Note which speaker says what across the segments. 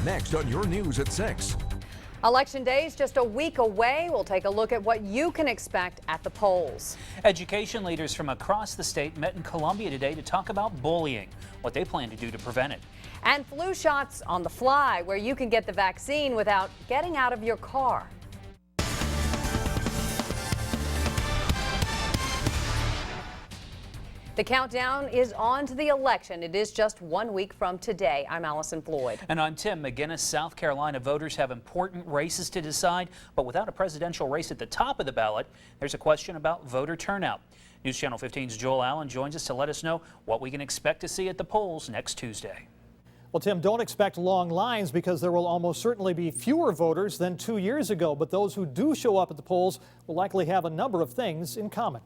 Speaker 1: Next on your news at 6.
Speaker 2: Election day is just a week away. We'll take a look at what you can expect at the polls.
Speaker 3: Education leaders from across the state met in Columbia today to talk about bullying, what they plan to do to prevent it.
Speaker 2: And flu shots on the fly, where you can get the vaccine without getting out of your car. The countdown is on to the election. It is just 1 week from today. I'm Allyson Floyd.
Speaker 3: And I'm Tim McGinnis. South Carolina voters have important races to decide, but without a presidential race at the top of the ballot, there's a question about voter turnout. News Channel 15's Joel Allen joins us to let us know what we can expect to see at the polls next Tuesday.
Speaker 4: Well, Tim, don't expect long lines because there will almost certainly be fewer voters than 2 years ago. But those who do show up at the polls will likely have a number of things in common.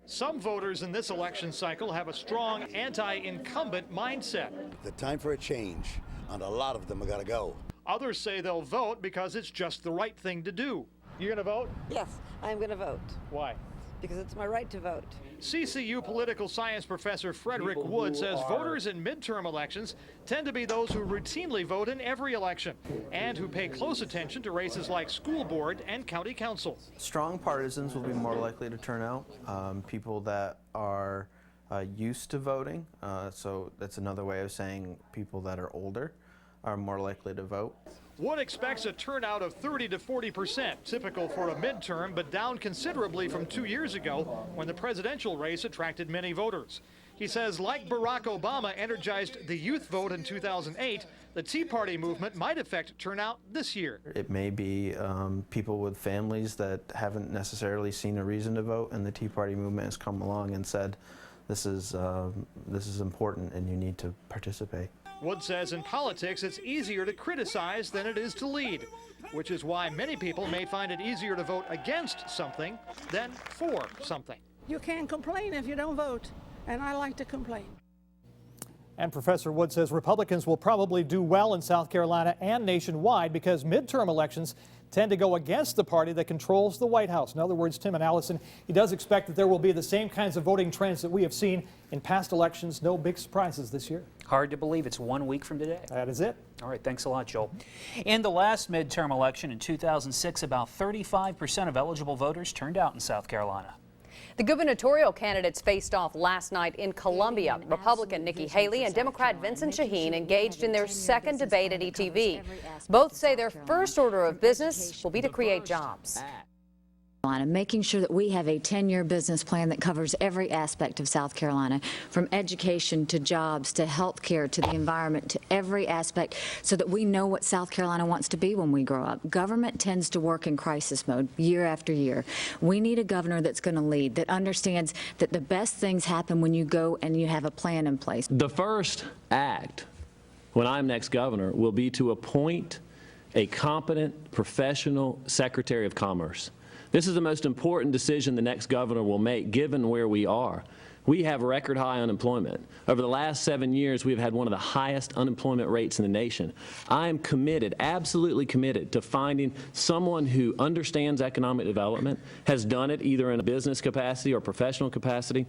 Speaker 5: Some voters in this election cycle have a strong anti-incumbent mindset.
Speaker 6: The time for a change, and a lot of them are going to go.
Speaker 5: Others say they'll vote because it's just the right thing to do. You going to vote?
Speaker 7: Yes, I'm going to vote.
Speaker 5: Why?
Speaker 7: Because it's my right to vote.
Speaker 5: CCU political science professor Frederick Wood says voters in midterm elections tend to be those who routinely vote in every election and who pay close attention to races like school board and county council.
Speaker 8: Strong partisans will be more likely to turn out. People that are used to voting, so that's another way of saying people that are older are more likely to vote.
Speaker 5: Wood expects a turnout of 30 to 40%, typical for a midterm, but down considerably from 2 years ago when the presidential race attracted many voters. He says, like Barack Obama energized the youth vote in 2008, the Tea Party movement might affect turnout this year.
Speaker 8: It may be people with families that haven't necessarily seen a reason to vote, and the Tea Party movement has come along and said, this is important and you need to participate.
Speaker 5: Wood says in politics it's easier to criticize than it is to lead, which is why many people may find it easier to vote against something than for something.
Speaker 9: You can't complain if you don't vote, and I like to complain.
Speaker 4: And Professor Wood says Republicans will probably do well in South Carolina and nationwide because midterm elections tend to go against the party that controls the White House. In other words, Tim and Allyson, he does expect that there will be the same kinds of voting trends that we have seen in past elections. No big surprises this year.
Speaker 3: Hard to believe it's 1 week from today.
Speaker 4: That is it.
Speaker 3: All right, thanks a lot, Joel. In the last midterm election in 2006, about 35% of eligible voters turned out in South Carolina.
Speaker 2: The gubernatorial candidates faced off last night in Columbia. Republican Nikki Haley and Democrat Vincent Shaheen engaged in their second debate at ETV. Both say their first order of business will be to create jobs.
Speaker 10: Making sure that we have a 10-year business plan that covers every aspect of South Carolina, from education to jobs to health care to the environment to every aspect, so that we know what South Carolina wants to be when we grow up. Government tends to work in crisis mode year after year. We need a governor that's going to lead, that understands that the best things happen when you go and you have a plan in place.
Speaker 11: The first act when I'm next governor will be to appoint a competent professional Secretary of Commerce. This is the most important decision the next governor will make, given where we are. We have record high unemployment. Over the last 7 years, we've had one of the highest unemployment rates in the nation. I am committed, absolutely committed, to finding someone who understands economic development, has done it either in a business capacity or professional capacity.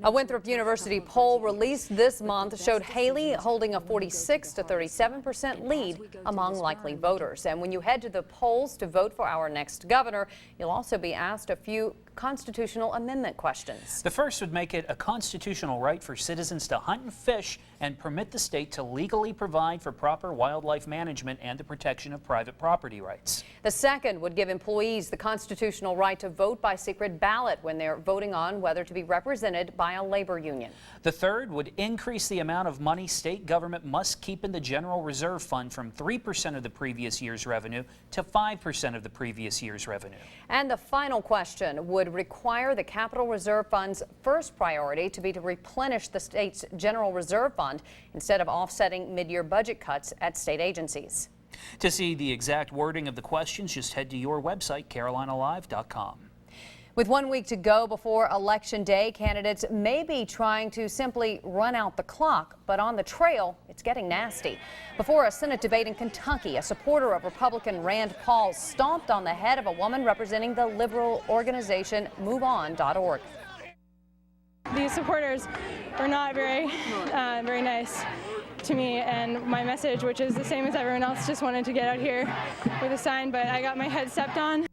Speaker 2: A Winthrop University poll released this month showed Haley holding a 46 to 37% lead among likely voters. And when you head to the polls to vote for our next governor, you'll also be asked a few constitutional amendment questions.
Speaker 3: The first would make it a constitutional right for citizens to hunt and fish and permit the state to legally provide for proper wildlife management and the protection of private property rights.
Speaker 2: The second would give employees the constitutional right to vote by secret ballot when they're voting on whether to be represented by a labor union.
Speaker 3: The third would increase the amount of money state government must keep in the General Reserve Fund from 3% of the previous year's revenue to 5% of the previous year's revenue.
Speaker 2: And the final question would require the Capital Reserve Fund's first priority to be to replenish the state's General Reserve Fund instead of offsetting mid-year budget cuts at state agencies.
Speaker 3: To see the exact wording of the questions, just head to your website, carolinalive.com.
Speaker 2: With 1 week to go before Election Day, candidates may be trying to simply run out the clock, but on the trail, it's getting nasty. Before a Senate debate in Kentucky, a supporter of Republican Rand Paul stomped on the head of a woman representing the liberal organization MoveOn.org.
Speaker 12: These supporters were not very nice. to me, and my message, which is the same as everyone else, just wanted to get out here with a sign, but I got my head stepped on.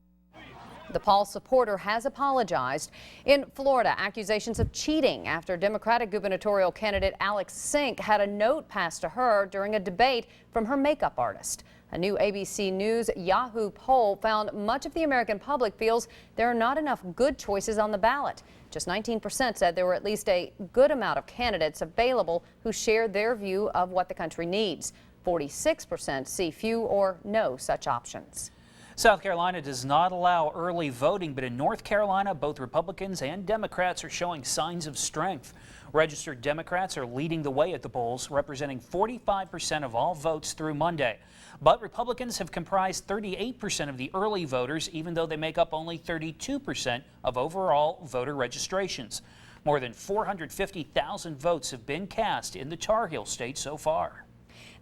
Speaker 2: The Paul supporter has apologized. In Florida, accusations of cheating after Democratic gubernatorial candidate Alex Sink had a note passed to her during a debate from her makeup artist. A new ABC News Yahoo poll found much of the American public feels there are not enough good choices on the ballot. Just 19% said there were at least a good amount of candidates available who share their view of what the country needs. 46% see few or no such options.
Speaker 3: South Carolina does not allow early voting, but in North Carolina, both Republicans and Democrats are showing signs of strength. Registered Democrats are leading the way at the polls, representing 45% of all votes through Monday. But Republicans have comprised 38% of the early voters, even though they make up only 32% of overall voter registrations. More than 450,000 votes have been cast in the Tar Heel state so far.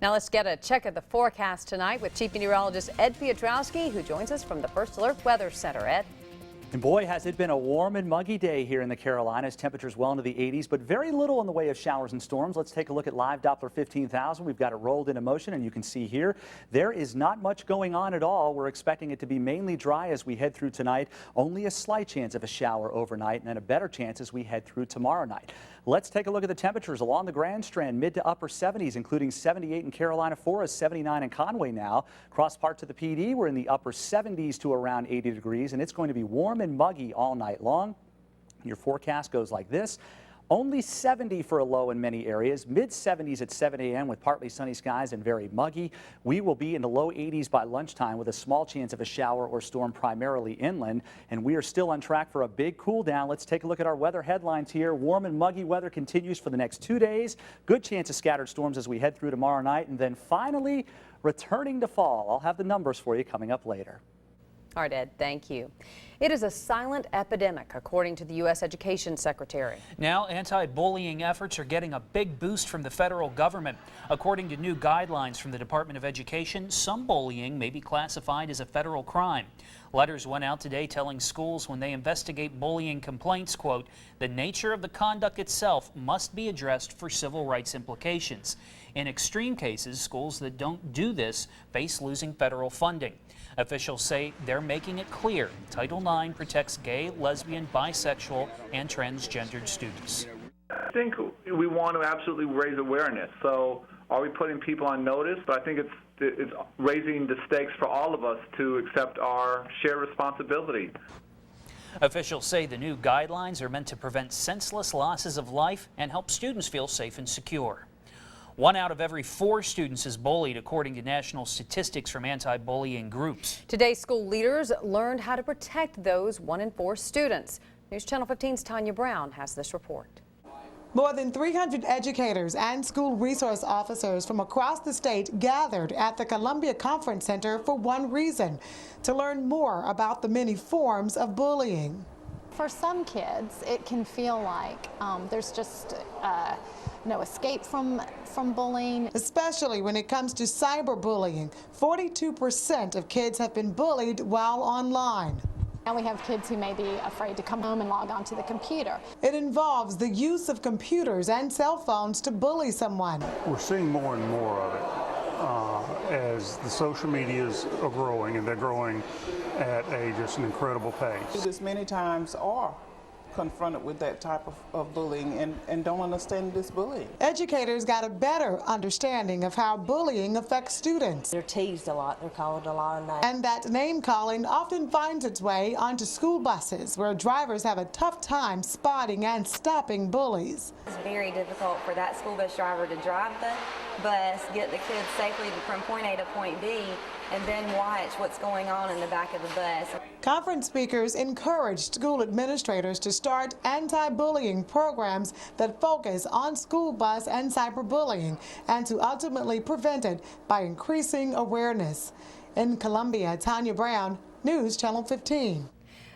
Speaker 2: Now let's get a check of the forecast tonight with Chief Meteorologist Ed Piotrowski, who joins us from the First Alert Weather Center. Ed.
Speaker 13: And boy, has it been a warm and muggy day here in the Carolinas. Temperatures well into the 80s, but very little in the way of showers and storms. Let's take a look at live Doppler 15,000. We've got it rolled into motion, and you can see here there is not much going on at all. We're expecting it to be mainly dry as we head through tonight. Only a slight chance of a shower overnight, and then a better chance as we head through tomorrow night. Let's take a look at the temperatures along the Grand Strand, mid to upper 70s, including 78 in Carolina Forest, 79 in Conway now. Across parts of the PD, we're in the upper 70s to around 80 degrees, and it's going to be warm and muggy all night long. Your forecast goes like this. Only 70 for a low in many areas, mid 70s at 7 a.m. with partly sunny skies and very muggy. We will be in the low 80s by lunchtime with a small chance of a shower or storm primarily inland. And we are still on track for a big cool down. Let's take a look at our weather headlines here. Warm and muggy weather continues for the next 2 days. Good chance of scattered storms as we head through tomorrow night. And then finally, returning to fall. I'll have the numbers for you coming up later.
Speaker 2: All right, Ed, thank you. It is a silent epidemic, according to the U.S. Education Secretary.
Speaker 3: Now, anti-bullying efforts are getting a big boost from the federal government. According to new guidelines from the Department of Education, some bullying may be classified as a federal crime. Letters went out today telling schools when they investigate bullying complaints, quote, the nature of the conduct itself must be addressed for civil rights implications. In extreme cases, schools that don't do this face losing federal funding. Officials say they're making it clear Title IX protects gay, lesbian, bisexual, and transgendered students.
Speaker 14: I think we want to absolutely raise awareness. So are we putting people on notice? But I think it's raising the stakes for all of us to accept our shared responsibility.
Speaker 3: Officials say the new guidelines are meant to prevent senseless losses of life and help students feel safe and secure. 1 out of every 4 students is bullied, according to national statistics from anti-bullying groups.
Speaker 2: Today, school leaders learned how to protect those 1 in 4 students. News Channel 15's Tanya Brown has this report.
Speaker 15: More than 300 educators and school resource officers from across the state gathered at the Columbia Conference Center for one reason: to learn more about the many forms of bullying.
Speaker 16: For some kids, it can feel like there's just no escape from bullying.
Speaker 15: Especially when it comes to cyberbullying. 42% of kids have been bullied while online.
Speaker 16: And we have kids who may be afraid to come home and log on to the computer.
Speaker 15: It involves the use of computers and cell phones to bully someone.
Speaker 17: We're seeing more and more of it as the social medias are growing, and they're growing at just an incredible pace.
Speaker 18: Students many times are confronted with that type of bullying and don't understand this bullying.
Speaker 15: Educators got a better understanding of how bullying affects students.
Speaker 7: They're teased a lot, they're called a lot of names.
Speaker 15: And that name calling often finds its way onto school buses, where drivers have a tough time spotting and stopping bullies.
Speaker 19: It's very difficult for that school bus driver to drive the bus, get the kids safely from point A to point B, and then watch what's going on in the back of the bus.
Speaker 15: Conference speakers encouraged school administrators to start anti-bullying programs that focus on school bus and cyberbullying, and to ultimately prevent it by increasing awareness. In Columbia, Tanya Brown, News Channel 15.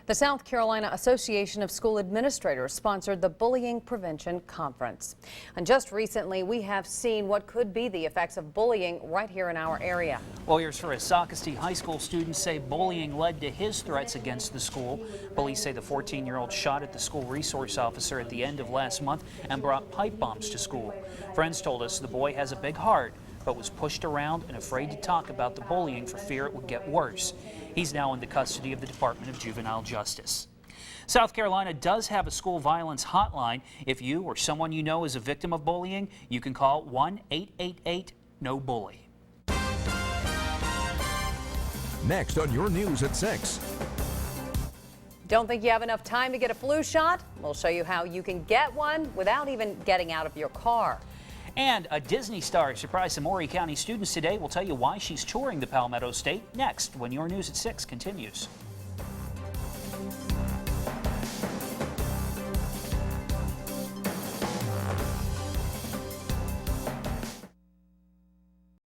Speaker 2: The South Carolina Association of School Administrators sponsored the Bullying Prevention Conference. And just recently, we have seen what could be the effects of bullying right here in our area.
Speaker 3: Lawyers for a Socastee High School student say bullying led to his threats against the school. Police say the 14-year-old shot at the school resource officer at the end of last month and brought pipe bombs to school. Friends told us the boy has a big heart, but was pushed around and afraid to talk about the bullying for fear it would get worse. He's now in the custody of the Department of Juvenile Justice. South Carolina does have a school violence hotline. If you or someone you know is a victim of bullying, you can call 1-888-NO-BULLY.
Speaker 1: Next on your news at 6.
Speaker 2: Don't think you have enough time to get a flu shot? We'll show you how you can get one without even getting out of your car.
Speaker 3: And a Disney star surprised some Horry County students today. We'll tell you why she's touring the Palmetto State next when your news at 6 continues.